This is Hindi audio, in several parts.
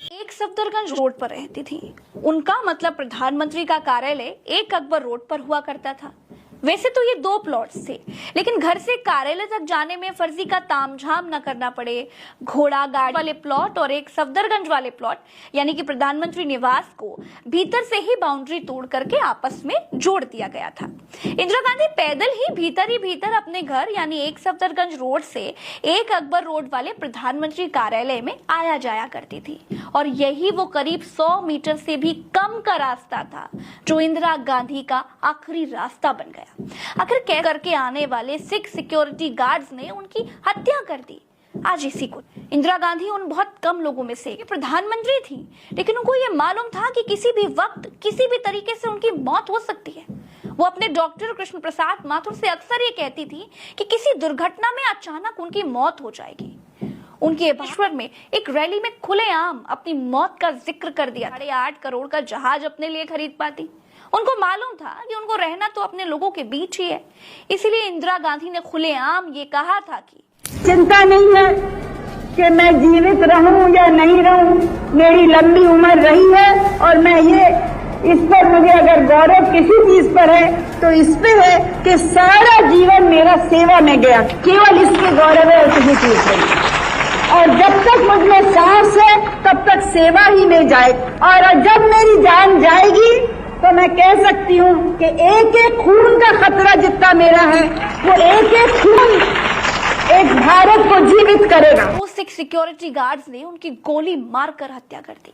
एक सफदरगंज रोड पर रहती थी। उनका मतलब प्रधानमंत्री का कार्यालय एक अकबर रोड पर हुआ करता था। वैसे तो ये 2 प्लॉट्स थे, लेकिन घर से कार्यालय तक जाने में फर्जी का तामझाम न करना पड़े, घोड़ा गाड़ी वाले प्लॉट और एक सफदरगंज वाले प्लॉट यानी कि प्रधानमंत्री निवास को भीतर से ही बाउंड्री तोड़ करके आपस में जोड़ दिया गया था। इंदिरा गांधी पैदल ही भीतर अपने घर यानी एक सफदरगंज रोड से एक अकबर रोड वाले प्रधानमंत्री कार्यालय में आया जाया करती थी, और यही वो करीब 100 मीटर से भी कम का रास्ता था जो इंदिरा गांधी का आखिरी रास्ता बन गया। आखिर कैसे करके आने वाले सिख सिक्योरिटी गार्ड्स ने उनकी हत्या कर दी। आज इसी को इंदिरा गांधी उन बहुत कम लोगों में से प्रधानमंत्री थी, लेकिन उनको ये मालूम था कि किसी भी वक्त किसी भी तरीके से उनकी मौत हो सकती है। वो अपने डॉक्टर कृष्ण प्रसाद माथुर से अक्सर ये कहती थी कि किसी दुर्घटना में अचानक उनकी मौत हो जाएगी। उनके भाषण में एक रैली में खुलेआम अपनी मौत का जिक्र कर दिया। 8.5 करोड़ का जहाज अपने लिए खरीद पाती। उनको मालूम था कि उनको रहना तो अपने लोगों के बीच ही है, इसीलिए इंदिरा गांधी ने खुलेआम ये कहा था कि चिंता नहीं है कि मैं जीवित रहूं या नहीं रहूं, मेरी लंबी उम्र रही है और मैं ये इस पर मुझे अगर गौरव किसी चीज पर है तो इस पे है कि सारा जीवन मेरा सेवा में गया, केवल इसके गौरव है और किसी चीज नहीं। और जब तक मुझमें सांस है तब तक सेवा ही में जाए, और जब मेरी जान जाएगी तो मैं कह सकती हूँ कि एक एक खून का खतरा जितना मेरा है वो एक एक खून एक भारत को जीवित करेगा। वो सिख सिक्योरिटी गार्ड्स ने उनकी गोली मारकर हत्या कर दी।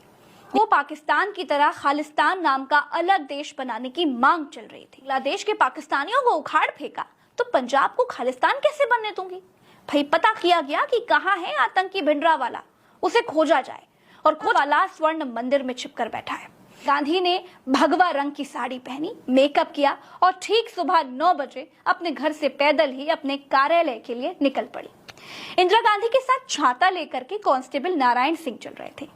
वो पाकिस्तान की तरह खालिस्तान नाम का अलग देश बनाने की मांग चल रही थी। बांग्लादेश के पाकिस्तानियों को उखाड़ फेंका तो पंजाब को खालिस्तान कैसे बनने दूंगी। भाई पता किया गया कि कहाँ है आतंकी भिंडरावाला, उसे खोजा जाए, और खोज वाला स्वर्ण मंदिर में छिपकर बैठा है। गांधी ने भगवा रंग की साड़ी पहनी, मेकअप किया और ठीक सुबह 9 बजे अपने घर से पैदल ही अपने कार्यालय के लिए निकल पड़ी। इंदिरा गांधी के साथ छाता लेकर के कांस्टेबल नारायण सिंह चल रहे थे।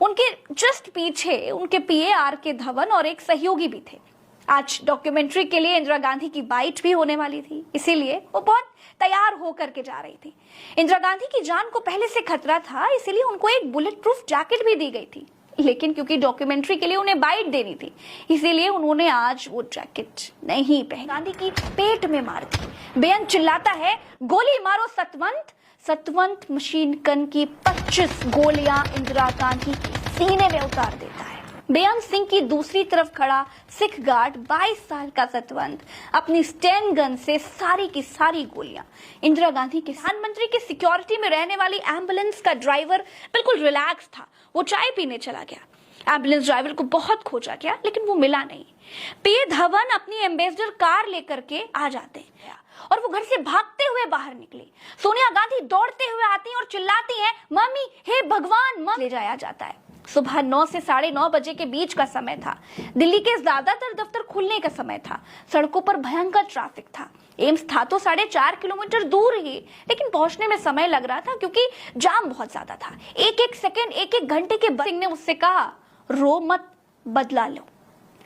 उनके जस्ट पीछे उनके पीए आर.के. धवन और एक सहयोगी भी थे। आज डॉक्यूमेंट्री के लिए इंदिरा गांधी की बाइट भी होने वाली थी, इसीलिए वो बहुत तैयार होकर के जा रही थी। इंदिरा गांधी की जान को पहले से खतरा था, इसीलिए उनको एक बुलेट प्रूफ जैकेट भी दी गई थी, लेकिन क्योंकि डॉक्यूमेंट्री के लिए उन्हें बाइट देनी थी, इसीलिए उन्होंने आज वो जैकेट नहीं पहनी। गांधी की पेट में मार दी। बेअंत चिल्लाता है, गोली मारो सतवंत। सतवंत मशीन गन की 25 गोलियां इंदिरा गांधी के सीने में उतार देता है। बेअंत सिंह की दूसरी तरफ खड़ा सिख गार्ड 22 साल का सतवंत अपनी स्टेन गन से सारी की सारी गोलियां इंदिरा गांधी के प्रधानमंत्री के सिक्योरिटी में रहने वाली एम्बुलेंस का ड्राइवर बिल्कुल रिलैक्स था। वो चाय पीने चला गया। एम्बुलेंस ड्राइवर को बहुत खोजा गया, लेकिन वो मिला नहीं। पीए धवन अपनी एम्बेसडर कार लेकर के आ जाते हैं और वो घर से भागते हुए बाहर निकले। सोनिया गांधी दौड़ते हुए आती हैं और चिल्लाती हैं, मम्मी हे भगवान, ले जाया जाता है। सुबह 9 से 9:30 बजे के बीच का समय था। दिल्ली के ज्यादातर दफ्तर खुलने का समय था। सड़कों पर भयंकर ट्रैफिक था। एम्स था तो 4.5 किलोमीटर दूर ही, लेकिन पहुंचने में समय लग रहा था क्योंकि जाम बहुत ज्यादा था। एक एक सेकंड, एक एक घंटे के बाद सिंह ने उससे कहा, रो मत, बदला लो।